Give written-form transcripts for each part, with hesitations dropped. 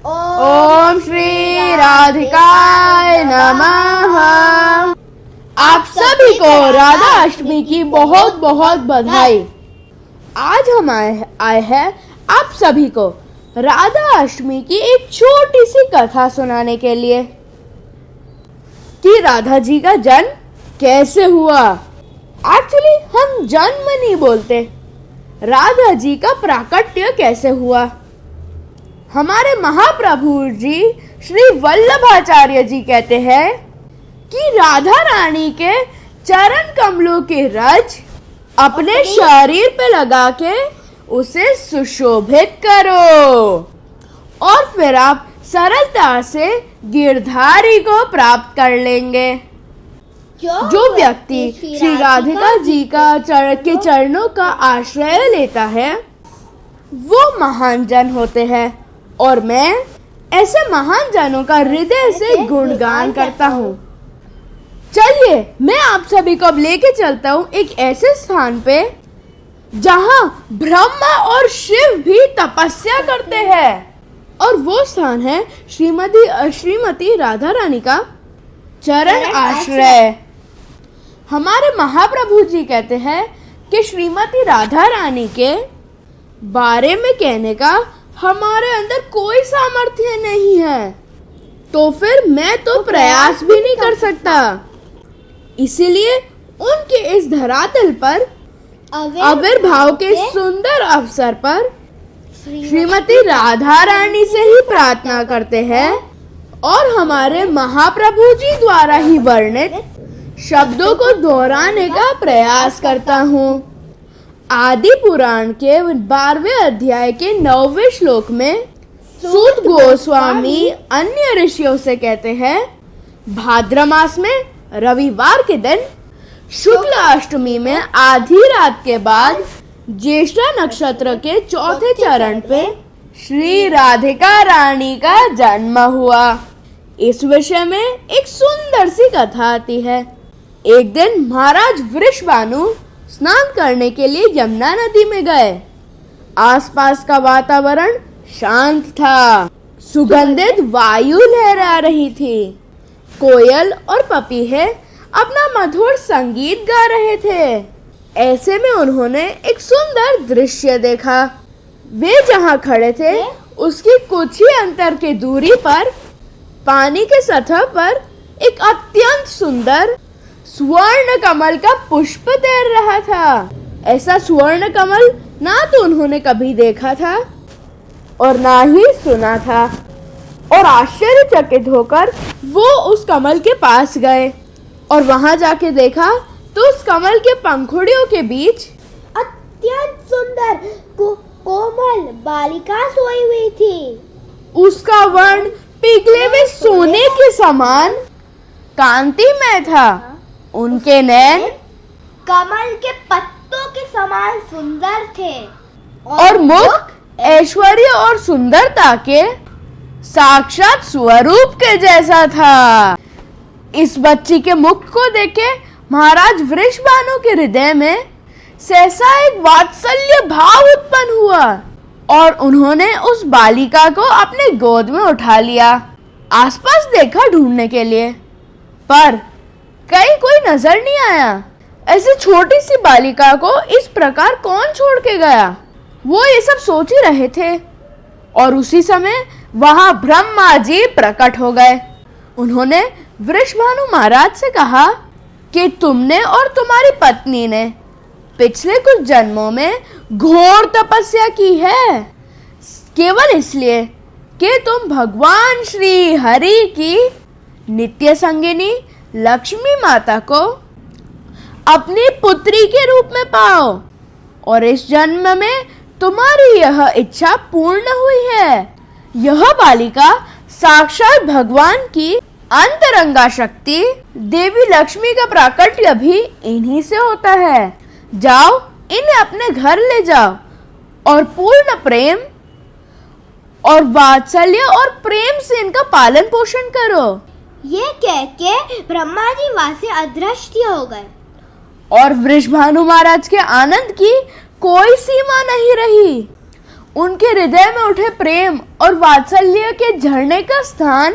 ओम श्री राधिकाय नमः। आप सभी को राधा अष्टमी की बहुत बहुत बधाई। आज हम आए हैं आप सभी को राधा अष्टमी की एक छोटी सी कथा सुनाने के लिए कि राधा जी का जन्म कैसे हुआ। एक्चुअली हम जन्म नहीं बोलते, राधा जी का प्राकट्य कैसे हुआ। हमारे महाप्रभु जी श्री वल्लभाचार्य जी कहते हैं कि राधा रानी के चरण कमलों के रज अपने शरीर पे लगा के उसे सुशोभित करो और फिर आप सरलता से गिरधारी को प्राप्त कर लेंगे। जो व्यक्ति श्री राधिका जी के चरणों का आश्रय लेता है वो महान जन होते हैं और मैं ऐसे महान जनों का हृदय से गुणगान करता हूँ। चलिए मैं आप सभी को अब लेके चलता हूँ एक ऐसे स्थान पे जहाँ ब्रह्मा और शिव भी तपस्या करते हैं और वो स्थान है श्रीमती राधा रानी का चरण आश्रय। हमारे महाप्रभु जी कहते हैं कि श्रीमती राधा रानी के बारे में कहने का हमारे अंदर कोई सामर्थ्य नहीं है, तो फिर मैं तो प्रयास भी नहीं कर सकता। इसीलिए उनके इस धरातल पर आविर्भाव के सुंदर अवसर पर श्रीमती राधा रानी से ही प्रार्थना करते हैं और हमारे महाप्रभु जी द्वारा ही वर्णित शब्दों को दोहराने का प्रयास करता हूँ। आदि पुराण के 12वें अध्याय के 9वें श्लोक में सूत गोस्वामी अन्य ऋषियों से कहते हैं, भाद्र मास में रविवार के दिन शुक्ल अष्टमी में आधी रात के बाद ज्येष्ठा नक्षत्र के चौथे चरण पे श्री राधिका रानी का जन्म हुआ। इस विषय में एक सुंदर सी कथा आती है। एक दिन महाराज वृषभानु स्नान करने के लिए यमुना नदी में गए। आसपास का वातावरण शांत था, सुगंधित वायु लहरा रही थी, कोयल और पपीहे अपना मधुर संगीत गा रहे थे। ऐसे में उन्होंने एक सुंदर दृश्य देखा। वे जहाँ खड़े थे उसकी कुछ ही अंतर के दूरी पर पानी के सतह पर एक अत्यंत सुंदर स्वर्ण कमल का पुष्प तैर रहा था। ऐसा स्वर्ण कमल ना तो उन्होंने कभी देखा था और ना ही सुना था और आश्चर्यचकित होकर वो उस कमल के पास गए और वहां जाके देखा तो उस कमल के पंखुड़ियों के बीच अत्यंत सुंदर कोमल बालिका सोई हुई थी। उसका वर्ण पिघले हुए सोने के समान कांतिमय था। उनके नैन कमल के पत्तों के समान सुंदर थे और मुख ऐश्वर्य और सुंदरता के साक्षात स्वरूप के जैसा था। इस बच्ची के मुख को देखे महाराज वृषभानु के हृदय में सहसा एक वात्सल्य भाव उत्पन्न हुआ और उन्होंने उस बालिका को अपने गोद में उठा लिया। आसपास देखा ढूंढने के लिए, पर कहीं कोई नजर नहीं आया। ऐसी छोटी सी बालिका को इस प्रकार कौन छोड़ के गया, वो ये सब सोच ही रहे थे और उसी समय वहां ब्रह्मा जी प्रकट हो गए। उन्होंने वृषभानु महाराज से कहा कि तुमने और तुम्हारी पत्नी ने पिछले कुछ जन्मों में घोर तपस्या की है, केवल इसलिए कि तुम भगवान श्री हरि की नित्य संगिनी लक्ष्मी माता को अपनी पुत्री के रूप में पाओ और इस जन्म में तुम्हारी यह इच्छा पूर्ण हुई है। यह बालिका साक्षात भगवान की अंतरंगा शक्ति देवी लक्ष्मी का प्राकट्य भी इन्हीं से होता है। जाओ इन्हें अपने घर ले जाओ और पूर्ण प्रेम और वात्सल्य और प्रेम से इनका पालन पोषण करो। ये कह के ब्रह्मा जी वहां से अदृश्य हो गए और वृषभानु महाराज के आनंद की कोई सीमा नहीं रही। उनके हृदय में उठे प्रेम और वात्सल्य के झरने का स्थान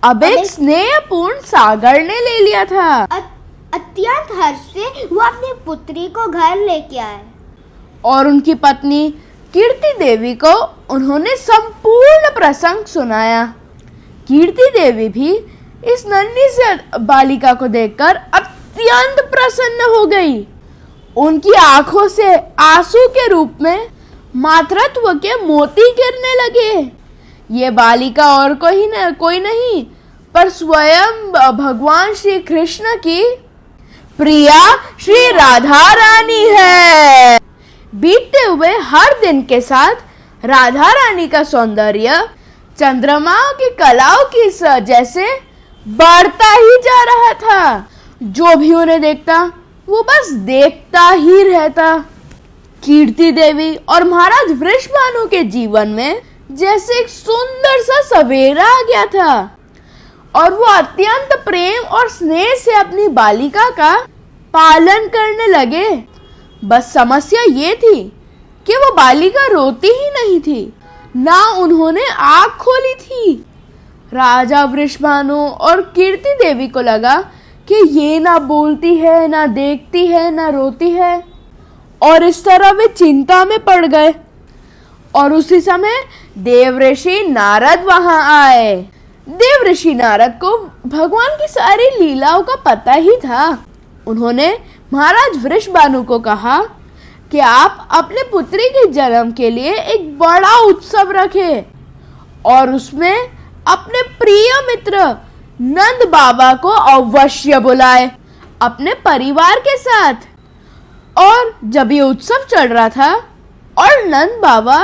अब एक स्नेहपूर्ण सागर ने ले लिया था। अत्यंत हर्ष से वो अपनी पुत्री को घर लेके आए और उनकी पत्नी कीर्ति देवी को उन्होंने संपूर्ण प्रसंग सुनाया। कीर्ति देवी भी इस नन्ही से बालिका को देखकर अत्यंत प्रसन्न हो गई। उनकी आंखों से आंसू के रूप में मातृत्व के मोती गिरने लगे। ये बालिका और कोई नहीं पर स्वयं भगवान श्री कृष्ण की प्रिया श्री राधा रानी है। बीतते हुए हर दिन के साथ राधा रानी का सौंदर्य चंद्रमा की कलाओं की जैसे बढ़ता ही जा रहा था। जो भी उन्हें देखता वो बस देखता ही रहता। कीर्ति देवी और महाराज वृषभानु के जीवन में जैसे एक सुंदर सा सवेरा आ गया था और वो अत्यंत प्रेम और स्नेह से अपनी बालिका का पालन करने लगे। बस समस्या ये थी कि वो बालिका रोती ही नहीं थी, ना उन्होंने आँख खोली थी। राजा वृषभानु और कीर्ति देवी को लगा कि ये ना बोलती है, ना देखती है, ना रोती है और इस तरह वे चिंता में पड़ गए। और उसी समय देवऋषि नारद वहां आए। देवऋषि नारद को भगवान की सारी लीलाओं का पता ही था। उन्होंने महाराज वृषभानु को कहा कि आप अपने पुत्री के जन्म के लिए एक बड़ा उत्सव रखें और उसमें अपने प्रिय मित्र नंद बाबा को अवश्य बुलाए अपने परिवार के साथ। और जब ये उत्सव चल रहा था और नंद बाबा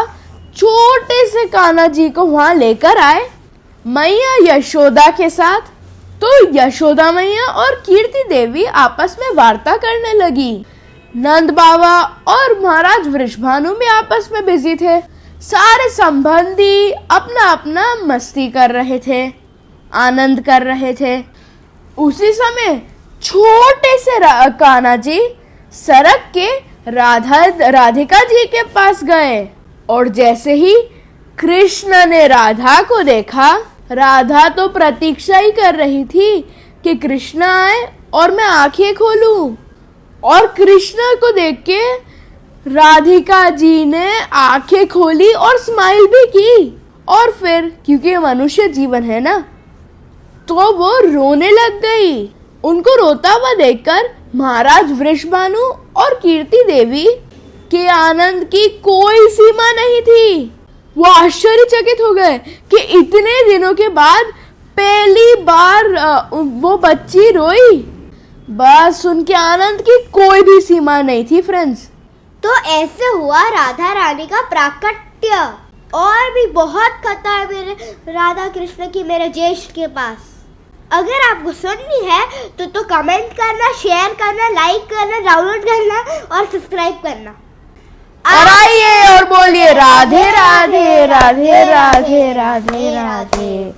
छोटे से कान्हा जी को वहां लेकर आए मैया यशोदा के साथ, तो यशोदा मैया और कीर्ति देवी आपस में वार्ता करने लगी। नंद बाबा और महाराज वृषभानु भी आपस में बिजी थे। सारे संबंधी अपना अपना मस्ती कर रहे थे, आनंद कर रहे थे। उसी समय छोटे से कान्हा जी सड़क के राधिका जी के पास गए और जैसे ही कृष्ण ने राधा को देखा, राधा तो प्रतीक्षा ही कर रही थी कि कृष्ण आए और मैं आंखें खोलूं। और कृष्ण को देख के राधिका जी ने आंखें खोली और स्माइल भी की। और फिर क्योंकि मनुष्य जीवन है ना, तो वो रोने लग गई। उनको रोता हुआ देखकर महाराज वृषभानु और कीर्ति देवी के आनंद की कोई सीमा नहीं थी। वो आश्चर्यचकित हो गए कि इतने दिनों के बाद पहली बार वो बच्ची रोई। बस उनके आनंद की कोई भी सीमा नहीं थी फ्रेंड्स। तो ऐसे हुआ राधा रानी का प्राकट्य। और भी बहुत कथा है मेरे राधा कृष्ण की मेरे ज्येष्ठ के पास। अगर आपको सुननी है तो कमेंट करना, शेयर करना, लाइक करना, डाउनलोड करना और सब्सक्राइब करना। और आइए और बोलिए राधे राधे राधे राधे राधे राधे।